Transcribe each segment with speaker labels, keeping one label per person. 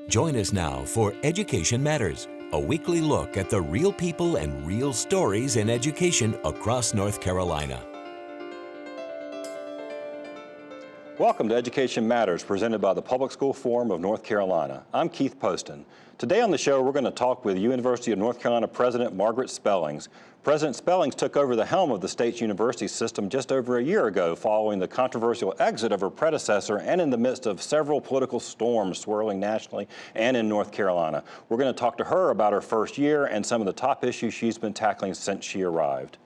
Speaker 1: Join us now for Education Matters, a weekly look at the real people and real stories in education across North Carolina.
Speaker 2: Welcome to Education Matters, presented by the Public School Forum of North Carolina. I'm Keith Poston. Today on the show, we're going to talk with University of North Carolina President Margaret Spellings. President Spellings took over the helm of the state's university system just over a year ago, following the controversial exit of her predecessor and in the midst of several political storms swirling nationally and in North Carolina. We're going to talk to her about her first year and some of the top issues she's been tackling since she arrived.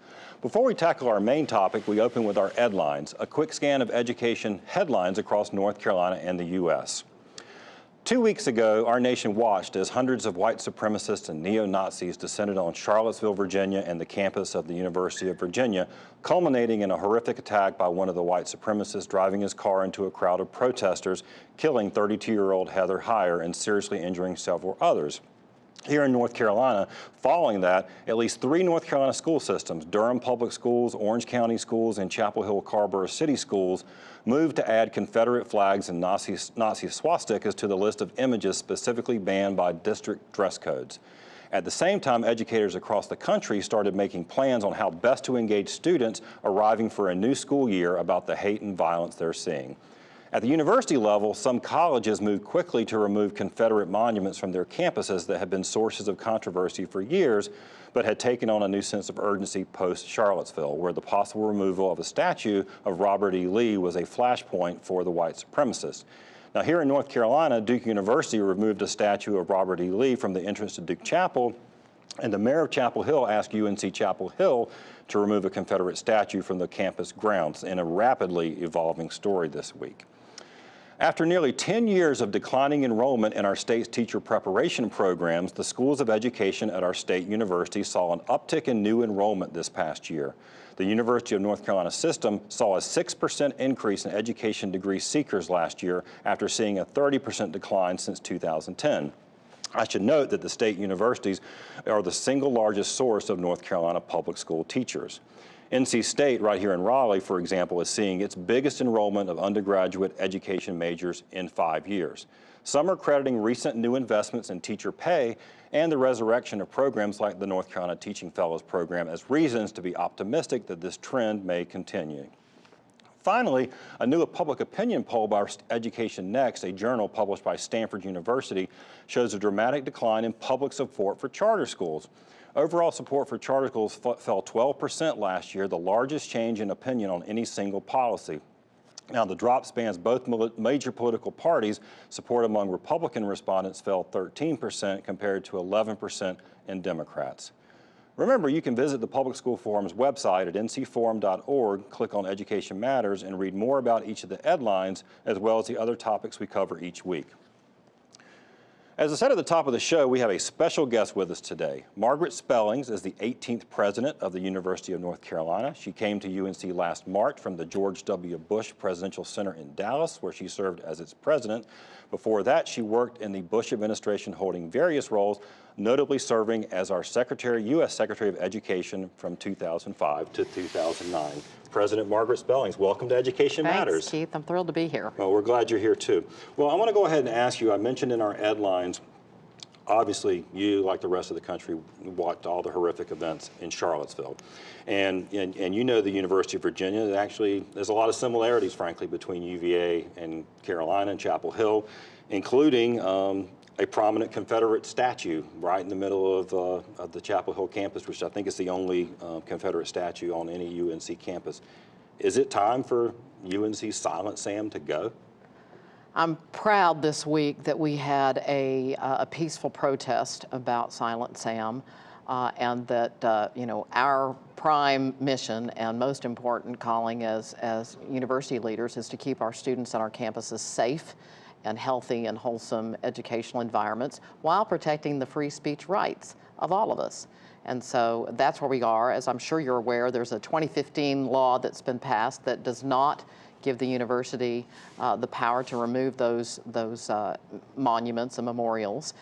Speaker 2: Before we tackle our main topic, we open with our headlines, a quick scan of education headlines across North Carolina and the U.S. 2 weeks ago, our nation watched as hundreds of white supremacists and neo-Nazis descended on Charlottesville, Virginia, and the campus of the University of Virginia, culminating in a horrific attack by one of the white supremacists driving his car into a crowd of protesters, killing 32-year-old Heather Heyer and seriously injuring several others. Here in North Carolina, following that, at least 3 North Carolina school systems, Durham Public Schools, Orange County Schools, and Chapel Hill Carrboro City Schools, moved to add Confederate flags and Nazi swastikas to the list of images specifically banned by district dress codes. At the same time, educators across the country started making plans on how best to engage students arriving for a new school year about the hate and violence they're seeing. At the university level, some colleges moved quickly to remove Confederate monuments from their campuses that had been sources of controversy for years, but had taken on a new sense of urgency post-Charlottesville, where the possible removal of a statue of Robert E. Lee was a flashpoint for the white supremacists. Now, here in North Carolina, Duke University removed a statue of Robert E. Lee from the entrance to Duke Chapel, and the mayor of Chapel Hill asked UNC Chapel Hill to remove a Confederate statue from the campus grounds in a rapidly evolving story this week. After nearly 10 years of declining enrollment in our state's teacher preparation programs, the schools of education at our state universities saw an uptick in new enrollment this past year. The University of North Carolina System saw a 6% increase in education degree seekers last year after seeing a 30% decline since 2010. I should note that the state universities are the single largest source of North Carolina public school teachers. NC State, right here in Raleigh, for example, is seeing its biggest enrollment of undergraduate education majors in 5 years. Some are crediting recent new investments in teacher pay and the resurrection of programs like the North Carolina Teaching Fellows Program as reasons to be optimistic that this trend may continue. Finally, a new public opinion poll by Education Next, a journal published by Stanford University, shows a dramatic decline in public support for charter schools. Overall support for charter schools fell 12% last year, the largest change in opinion on any single policy. Now, the drop spans both major political parties. Support among Republican respondents fell 13% compared to 11% in Democrats. Remember, you can visit the Public School Forum's website at ncforum.org, click on Education Matters, and read more about each of the headlines, as well as the other topics we cover each week. As I said at the top of the show, we have a special guest with us today. Margaret Spellings is the 18th president of the University of North Carolina. She came to UNC last March from the George W. Bush Presidential Center in Dallas, where she served as its president. Before that, she worked in the Bush administration holding various roles, notably serving as our U.S. Secretary of Education from 2005 to 2009. President Margaret Spellings, welcome to Education Matters.
Speaker 3: Thanks, Keith. I'm thrilled to be here.
Speaker 2: Well, we're glad you're here too. Well, I want to go ahead and ask you, I mentioned in our headlines, obviously you, like the rest of the country, watched all the horrific events in Charlottesville. And you know the University of Virginia, actually there's a lot of similarities, frankly, between UVA and Carolina and Chapel Hill, including a prominent Confederate statue right in the middle of the Chapel Hill campus, which I think is the only Confederate statue on any UNC campus. Is it time for UNC Silent Sam to go?
Speaker 3: I'm proud this week that we had a peaceful protest about Silent Sam, and that our prime mission and most important calling as university leaders is to keep our students on our campuses safe and healthy and wholesome educational environments while protecting the free speech rights of all of us. And so that's where we are. As I'm sure you're aware, there's a 2015 law that's been passed that does not give the university the power to remove those monuments and memorials.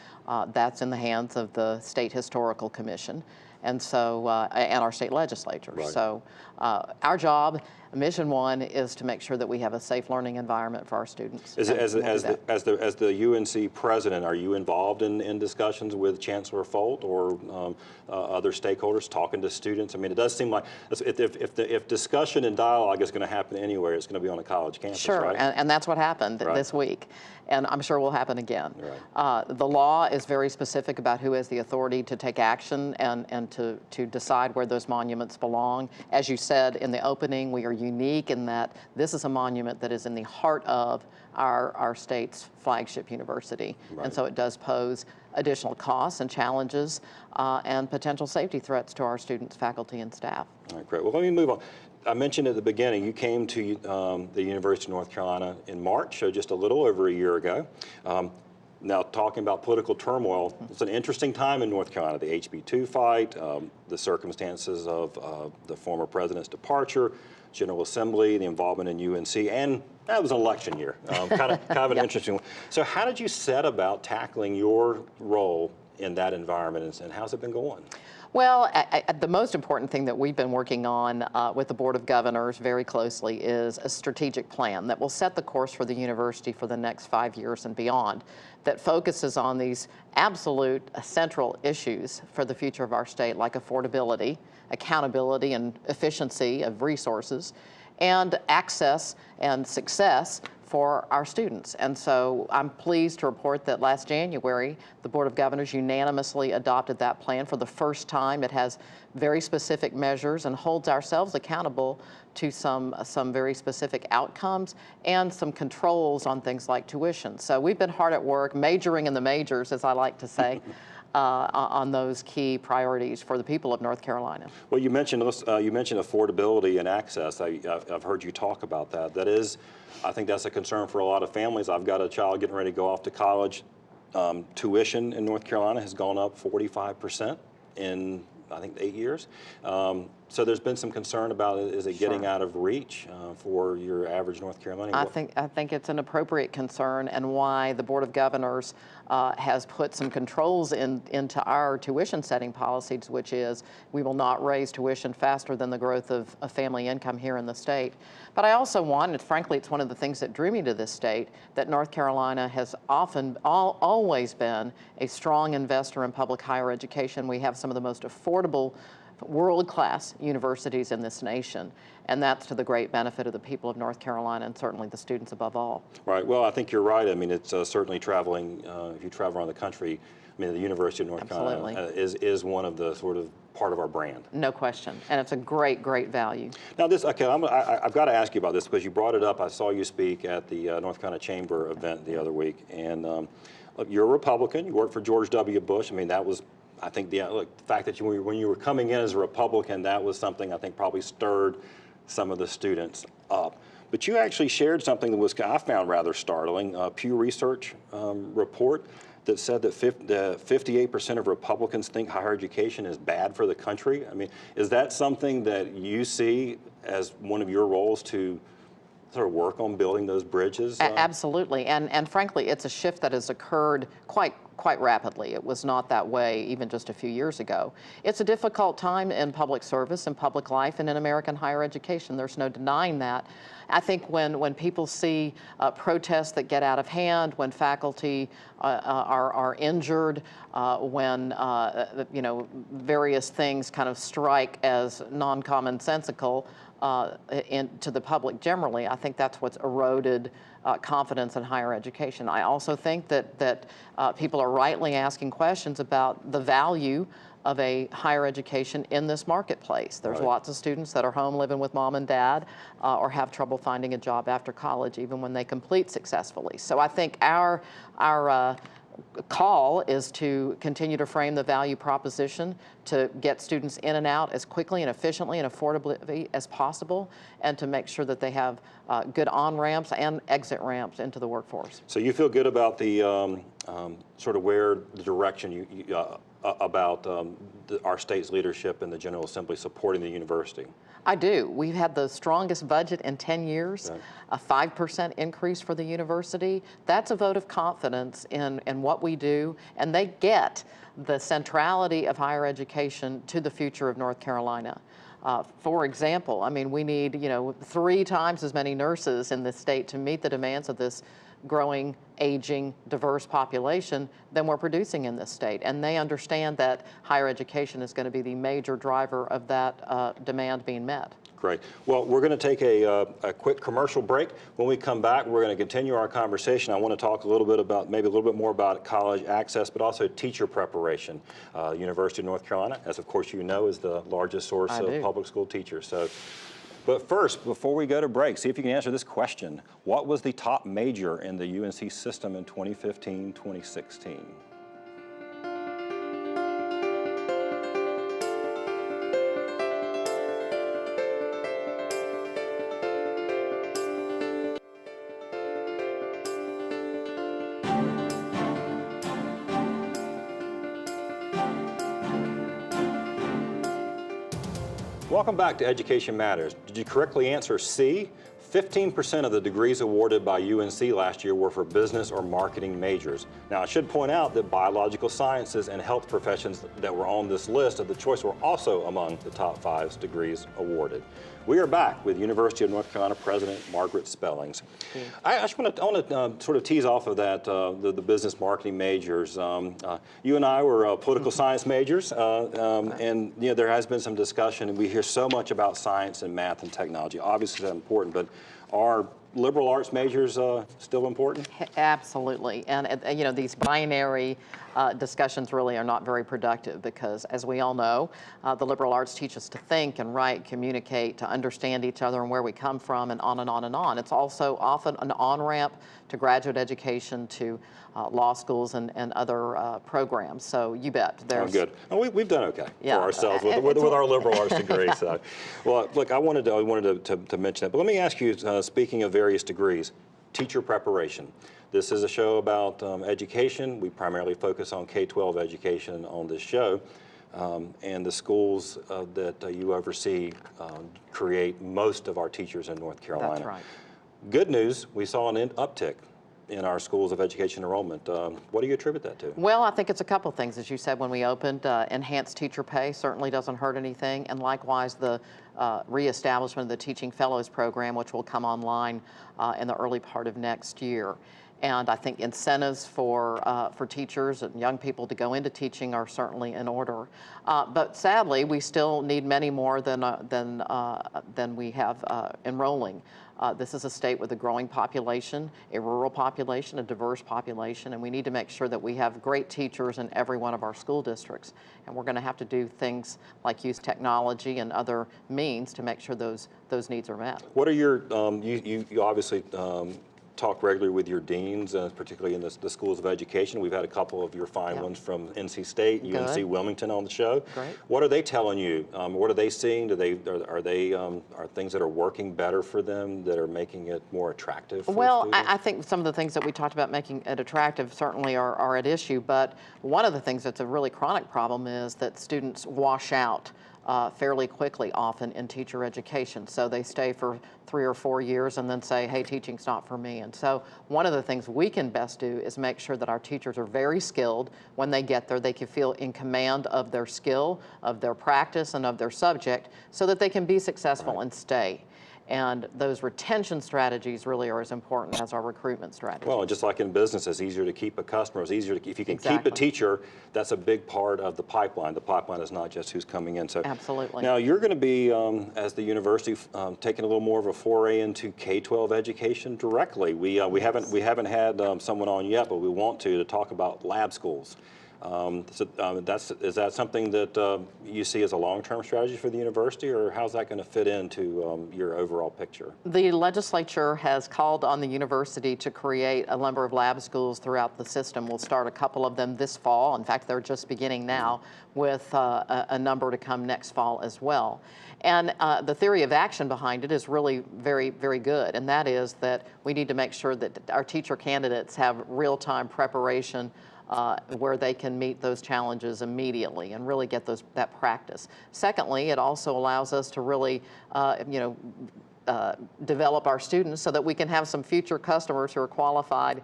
Speaker 3: That's in the hands of the State Historical Commission, and so and our state legislatures.
Speaker 2: Right.
Speaker 3: So our job Mission one is to make sure that we have a safe learning environment for our students.
Speaker 2: As the UNC president, are you involved in discussions with Chancellor Folt or other stakeholders talking to students? I mean, it does seem like if discussion and dialogue is going to happen anywhere, it's going to be on a college campus,
Speaker 3: sure,
Speaker 2: right?
Speaker 3: and that's what happened this week. And I'm sure will happen again. Right. The law is very specific about who has the authority to take action and to decide where those monuments belong. As you said in the opening, we are unique in that this is a monument that is in the heart of our state's flagship university. Right. And so it does pose additional costs and challenges and potential safety threats to our students, faculty, and staff.
Speaker 2: All right, great. Well, let me move on. I mentioned at the beginning, you came to the University of North Carolina in March, so just a little over a year ago. Now, talking about political turmoil, it's an interesting time in North Carolina. The HB2 fight, the circumstances of the former president's departure, General Assembly, the involvement in UNC, and that was an election year. Kind of an interesting one. So how did you set about tackling your role in that environment, and how's it been going?
Speaker 3: Well, the most important thing that we've been working on with the Board of Governors very closely is a strategic plan that will set the course for the university for the next 5 years and beyond, that focuses on these absolute central issues for the future of our state, like affordability, accountability, and efficiency of resources, and access and success for our students. And so I'm pleased to report that last January, the Board of Governors unanimously adopted that plan for the first time. It has very specific measures and holds ourselves accountable to some very specific outcomes and some controls on things like tuition. So we've been hard at work, majoring in the majors, as I like to say, on those key priorities for the people of North Carolina.
Speaker 2: Well, you mentioned affordability and access. I've heard you talk about that. That is, I think that's a concern for a lot of families. I've got a child getting ready to go off to college. Tuition in North Carolina has gone up 45% in, I think, 8 years. So there's been some concern about is it getting out of reach for your average North Carolinian?
Speaker 3: I think it's an appropriate concern, and why the Board of Governors has put some controls into our tuition setting policies, which is we will not raise tuition faster than the growth of family income here in the state. But I also want, and frankly, it's one of the things that drew me to this state, that North Carolina has always been a strong investor in public higher education. We have some of the most affordable world-class universities in this nation, and that's to the great benefit of the people of North Carolina and certainly the students above all.
Speaker 2: Right. Well, I think you're right. I mean, it's certainly traveling, if you travel around the country, I mean, the University of North Carolina is one of the sort of part of our brand.
Speaker 3: No question, and it's a great, great value.
Speaker 2: Now this, okay, I've got to ask you about this because you brought it up. I saw you speak at the North Carolina Chamber event the other week, and look, you're a Republican, you worked for George W. Bush. I mean, that was, I think, the fact that when you were coming in as a Republican, that was something I think probably stirred some of the students up. But you actually shared something that was, I found rather startling, a Pew Research report that said that 58% of Republicans think higher education is bad for the country. I mean, is that something that you see as one of your roles to sort of work on building those bridges?
Speaker 3: Absolutely, and frankly, it's a shift that has occurred quite rapidly. It was not that way even just a few years ago. It's a difficult time in public service and public life and in American higher education. There's no denying that. I think when people see protests that get out of hand, when faculty are injured, when various things kind of strike as non-commonsensical to the public generally, I think that's what's eroded confidence in higher education. I also think that people are rightly asking questions about the value of a higher education in this marketplace. There's lots of students that are home living with mom and dad or have trouble finding a job after college, even when they complete successfully. So I think our call is to continue to frame the value proposition to get students in and out as quickly and efficiently and affordably as possible, and to make sure that they have good on-ramps and exit ramps into the workforce.
Speaker 2: So you feel good about the sort of where the direction about our state's leadership and the General Assembly supporting the university?
Speaker 3: I do. We've had the strongest budget in 10 years, a 5% increase for the university. That's a vote of confidence in what we do, and they get the centrality of higher education to the future of North Carolina. For example, I mean, we need, 3 times as many nurses in this state to meet the demands of this growing, aging, diverse population than we're producing in this state. And they understand that higher education is going to be the major driver of that demand being met.
Speaker 2: Great. Well, we're going to take a quick commercial break. When we come back, we're going to continue our conversation. I want to talk a little bit about, maybe a little bit more about college access, but also teacher preparation. University of North Carolina, as of course you know, is the largest source of public school teachers. So, but first, before we go to break, see if you can answer this question. What was the top major in the UNC system in 2015-2016? Welcome back to Education Matters. Did you correctly answer C? 15% of the degrees awarded by UNC last year were for business or marketing majors. Now, I should point out that biological sciences and health professions that were on this list of the choice were also among the top 5 degrees awarded. We are back with University of North Carolina President Margaret Spellings. I just want to sort of tease off of that, the business marketing majors. You and I were political science majors, and there has been some discussion, and we hear so much about science and math and technology. Obviously, that's important, but are liberal arts majors still important?
Speaker 3: Absolutely. And, these binary discussions really are not very productive because, as we all know, the liberal arts teach us to think and write, communicate, to understand each other and where we come from, and on and on and on. It's also often an on-ramp to graduate education, to law schools and other programs. So you bet.
Speaker 2: Oh, good. And we've done okay for ourselves with our liberal arts degree. So, well, look, I wanted to mention that. But let me ask you, speaking of various degrees, teacher preparation. This is a show about education. We primarily focus on K-12 education on this show. And the schools that you oversee create most of our teachers in North Carolina.
Speaker 3: That's right.
Speaker 2: Good news, we saw an uptick in our schools of education enrollment. What do you attribute that to?
Speaker 3: Well, I think it's a couple things. As you said when we opened, enhanced teacher pay certainly doesn't hurt anything, and likewise the reestablishment of the Teaching Fellows Program, which will come online in the early part of next year. And I think incentives for teachers and young people to go into teaching are certainly in order. But sadly, we still need many more than we have enrolling. This is a state with a growing population, a rural population, a diverse population, and we need to make sure that we have great teachers in every one of our school districts. And we're going to have to do things like use technology and other means to make sure those needs are met.
Speaker 2: What are your, you obviously talk regularly with your deans, particularly in the schools of education. We've had a couple of your fine ones from NC State, UNC Wilmington on the show.
Speaker 3: Great.
Speaker 2: What are they telling you? What are they seeing? Are things that are working better for them that are making it more attractive for
Speaker 3: Well, I think some of the things that we talked about making it attractive certainly are at issue, but one of the things that's a really chronic problem is that students wash out fairly quickly often in teacher education. So they stay for 3 or 4 years and then say, hey, teaching's not for me. And so one of the things we can best do is make sure that our teachers are very skilled. When they get there, they can feel in command of their skill, of their practice, and of their subject so that they can be successful and stay. And those retention strategies really are as important as our recruitment strategies.
Speaker 2: Well, just like in business, it's easier to keep a customer. It's easier to, if you can keep a teacher, that's a big part of the pipeline. The pipeline is not just who's coming in. So
Speaker 3: absolutely.
Speaker 2: Now you're going to be, as the university, taking a little more of a foray into K-12 education directly. We haven't had someone on yet, but we want to talk about lab schools. Is that something that you see as a long-term strategy for the university, or how's that going to fit into your overall picture?
Speaker 3: The legislature has called on the university to create a number of lab schools throughout the system. We'll start a couple of them this fall. In fact, they're just beginning now, with a number to come next fall as well. And the theory of action behind it is really very, very good, and that is that we need to make sure that our teacher candidates have real-time preparation where they can meet those challenges immediately and really get that practice. Secondly, it also allows us to really, develop our students so that we can have some future customers who are qualified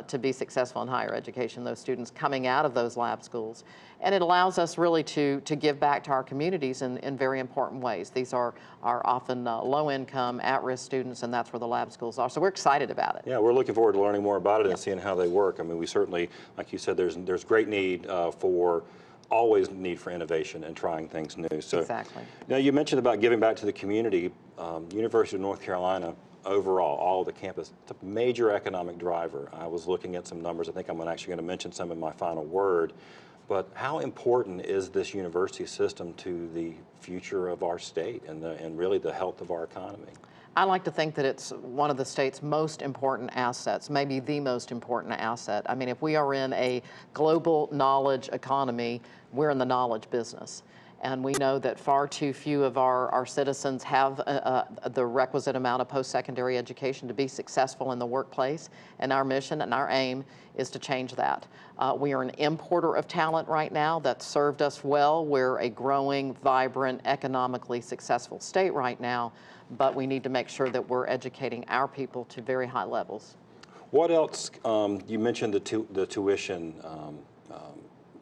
Speaker 3: to be successful in higher education, those students coming out of those lab schools. And it allows us really to give back to our communities in very important ways. These are often low-income, at-risk students, and that's where the lab schools are. So we're excited about it.
Speaker 2: Yeah, we're looking forward to learning more about it and seeing how they work. I mean, we certainly, like you said, there's great need always need for innovation and trying things new. So,
Speaker 3: exactly.
Speaker 2: Now you mentioned about giving back to the community. University of North Carolina, overall, all of the campus, it's a major economic driver. I was looking at some numbers. I think I'm actually going to mention some in my final word. But how important is this university system to the future of our state and really the health of our economy?
Speaker 3: I like to think that it's one of the state's most important assets, maybe the most important asset. I mean, if we are in a global knowledge economy, we're in the knowledge business. And we know that far too few of our citizens have the requisite amount of post-secondary education to be successful in the workplace. And our mission and our aim is to change that. We are an importer of talent right now that's served us well. We're a growing, vibrant, economically successful state right now, but we need to make sure that we're educating our people to very high levels.
Speaker 2: What else, you mentioned the tuition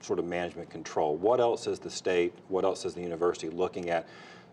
Speaker 2: sort of management control. What else is the state, what else is the university looking at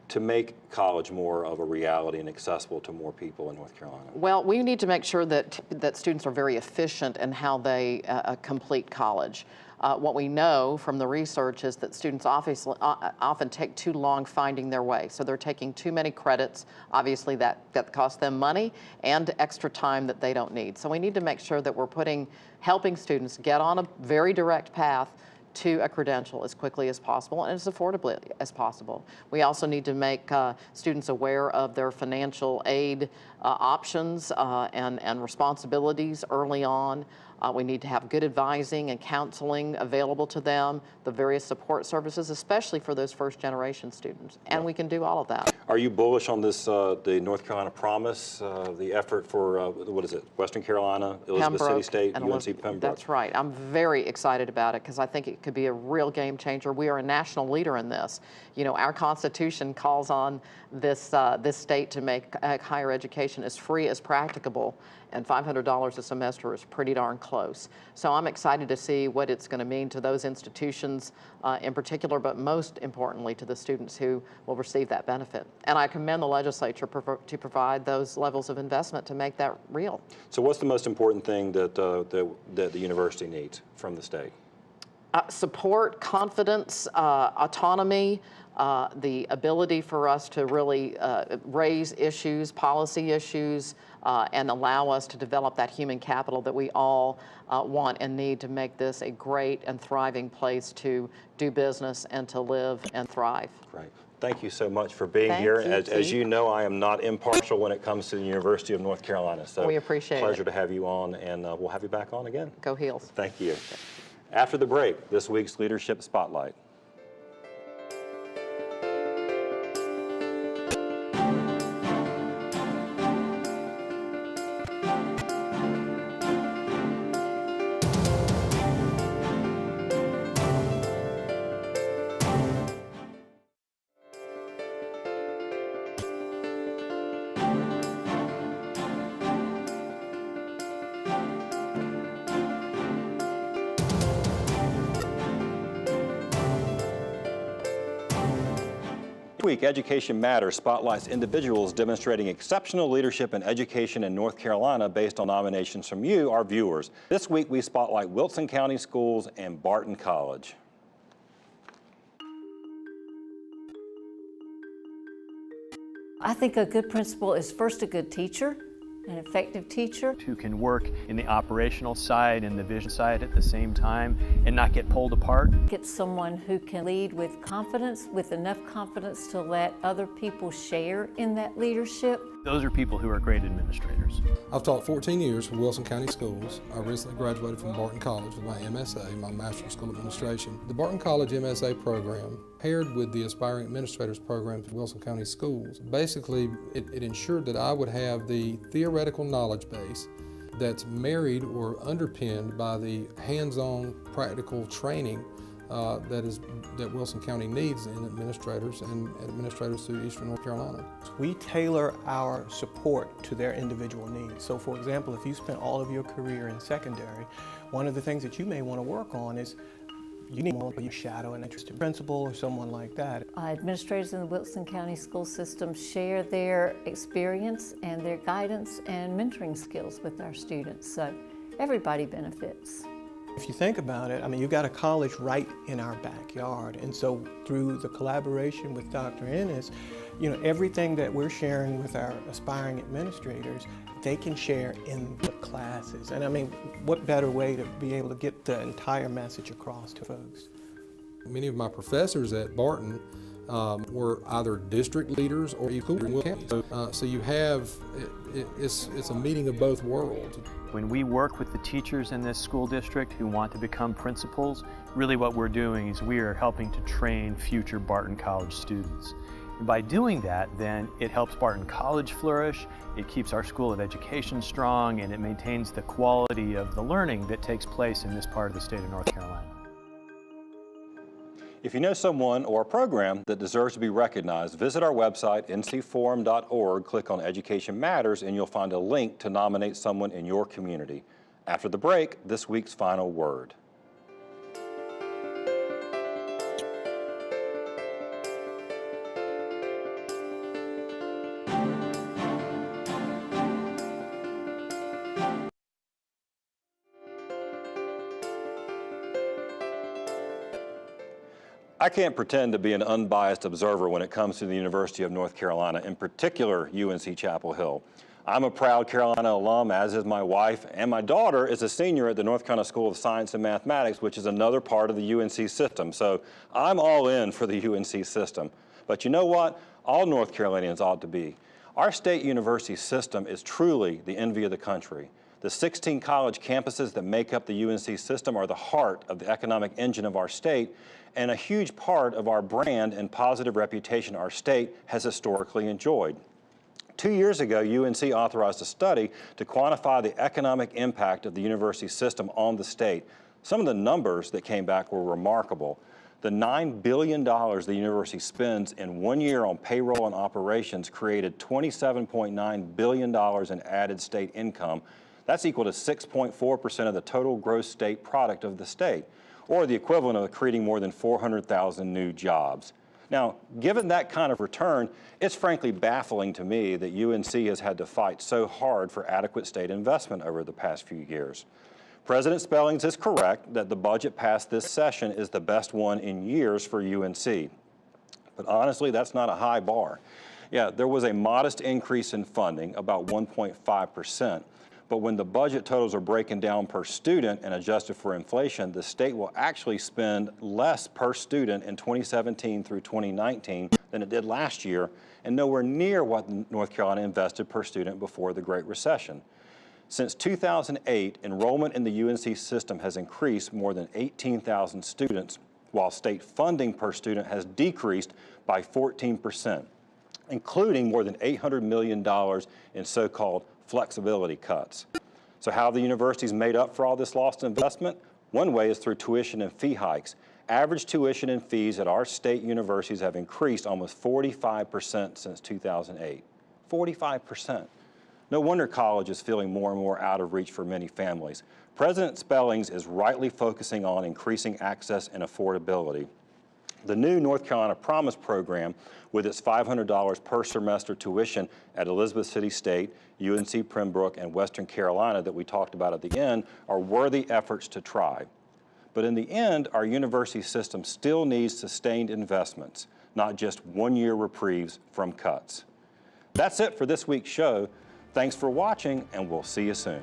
Speaker 2: to make college more of a reality and accessible to more people in North Carolina? Well,
Speaker 3: we need to make sure that students are very efficient in how they complete college. What we know from the research is that students often take too long finding their way. So they're taking too many credits. Obviously that costs them money and extra time that they don't need. So we need to make sure that we're helping students get on a very direct path to a credential as quickly as possible and as affordably as possible. We also need to make students aware of their financial aid options and responsibilities early on. We need to have good advising and counseling available to them, the various support services, especially for those first-generation students. And we can do all of that.
Speaker 2: Are you bullish on this, the North Carolina Promise, the effort for, what is it, Western Carolina, Elizabeth City State, UNC Pembroke?
Speaker 3: That's right. I'm very excited about it because I think it could be a real game changer. We are a national leader in this. You know, our Constitution calls on this state to make higher education as free as practicable, and $500 a semester is pretty darn close. So I'm excited to see what it's going to mean to those institutions in particular, but most importantly to the students who will receive that benefit. And I commend the legislature to provide those levels of investment to make that real.
Speaker 2: So what's the most important thing that the university needs from the state?
Speaker 3: Support, confidence, autonomy, the ability for us to really raise issues, policy issues, and allow us to develop that human capital that we all want and need to make this a great and thriving place to do business and to live and thrive.
Speaker 2: Right. Thank you so much for being here. As you know, I am not impartial when it comes to the University of North Carolina. So
Speaker 3: we appreciate it.
Speaker 2: Pleasure to have you on, and we'll have you back on again.
Speaker 3: Go Heels.
Speaker 2: Thank you. After the break, this week's Leadership Spotlight. This week, Education Matters spotlights individuals demonstrating exceptional leadership in education in North Carolina based on nominations from you, our viewers. This week, we spotlight Wilson County Schools and Barton College.
Speaker 4: I think a good principal is first a good teacher, an effective teacher.
Speaker 5: Who can work in the operational side and the vision side at the same time and not get pulled apart.
Speaker 4: Get someone who can lead with confidence, with enough confidence to let other people share in that leadership.
Speaker 5: Those are people who are great administrators.
Speaker 6: I've taught 14 years for Wilson County Schools. I recently graduated from Barton College with my MSA, my Master of School Administration. The Barton College MSA program, paired with the Aspiring Administrators program at Wilson County Schools, basically it ensured that I would have the theoretical knowledge base that's married or underpinned by the hands-on practical training that Wilson County needs in administrators and administrators through Eastern North Carolina.
Speaker 7: We tailor our support to their individual needs. So for example, if you spent all of your career in secondary, one of the things that you may want to work on is you need more of a shadow and interested principal or someone like that.
Speaker 4: Administrators in the Wilson County school system share their experience and their guidance and mentoring skills with our students, so everybody benefits.
Speaker 7: If you think about it, I mean, you've got a college right in our backyard, and so through the collaboration with Dr. Ennis, you know, everything that we're sharing with our aspiring administrators, they can share in the classes. And I mean, what better way to be able to get the entire message across to folks?
Speaker 6: Many of my professors at Barton were either district leaders or equal counties. So you have, it's a meeting of both worlds.
Speaker 5: When we work with the teachers in this school district who want to become principals, really what we're doing is we are helping to train future Barton College students. And by doing that, then it helps Barton College flourish, it keeps our School of Education strong, and it maintains the quality of the learning that takes place in this part of the state of North Carolina.
Speaker 2: If you know someone or a program that deserves to be recognized, visit our website, ncforum.org, click on Education Matters, and you'll find a link to nominate someone in your community. After the break, this week's final word. I can't pretend to be an unbiased observer when it comes to the University of North Carolina, in particular UNC Chapel Hill. I'm a proud Carolina alum, as is my wife, and my daughter is a senior at the North Carolina School of Science and Mathematics, which is another part of the UNC system. So I'm all in for the UNC system. But you know what? All North Carolinians ought to be. Our state university system is truly the envy of the country. The 16 college campuses that make up the UNC system are the heart of the economic engine of our state, and a huge part of our brand and positive reputation our state has historically enjoyed. 2 years ago, UNC authorized a study to quantify the economic impact of the university system on the state. Some of the numbers that came back were remarkable. The $9 billion the university spends in 1 year on payroll and operations created $27.9 billion in added state income. That's equal to 6.4% of the total gross state product of the state, or the equivalent of creating more than 400,000 new jobs. Now, given that kind of return, it's frankly baffling to me that UNC has had to fight so hard for adequate state investment over the past few years. President Spellings is correct that the budget passed this session is the best one in years for UNC. But honestly, that's not a high bar. Yeah, there was a modest increase in funding, about 1.5%. But when the budget totals are broken down per student and adjusted for inflation, the state will actually spend less per student in 2017 through 2019 than it did last year, and nowhere near what North Carolina invested per student before the Great Recession. Since 2008, enrollment in the UNC system has increased more than 18,000 students, while state funding per student has decreased by 14%, including more than $800 million in so-called flexibility cuts. So how have the universities made up for all this lost investment? One way is through tuition and fee hikes. Average tuition and fees at our state universities have increased almost 45% since 2008. 45%. No wonder college is feeling more and more out of reach for many families. President Spellings is rightly focusing on increasing access and affordability. The new North Carolina Promise program, with its $500 per semester tuition at Elizabeth City State, UNC Pembroke, and Western Carolina that we talked about at the end, are worthy efforts to try. But in the end, our university system still needs sustained investments, not just one-year reprieves from cuts. That's it for this week's show. Thanks for watching, and we'll see you soon.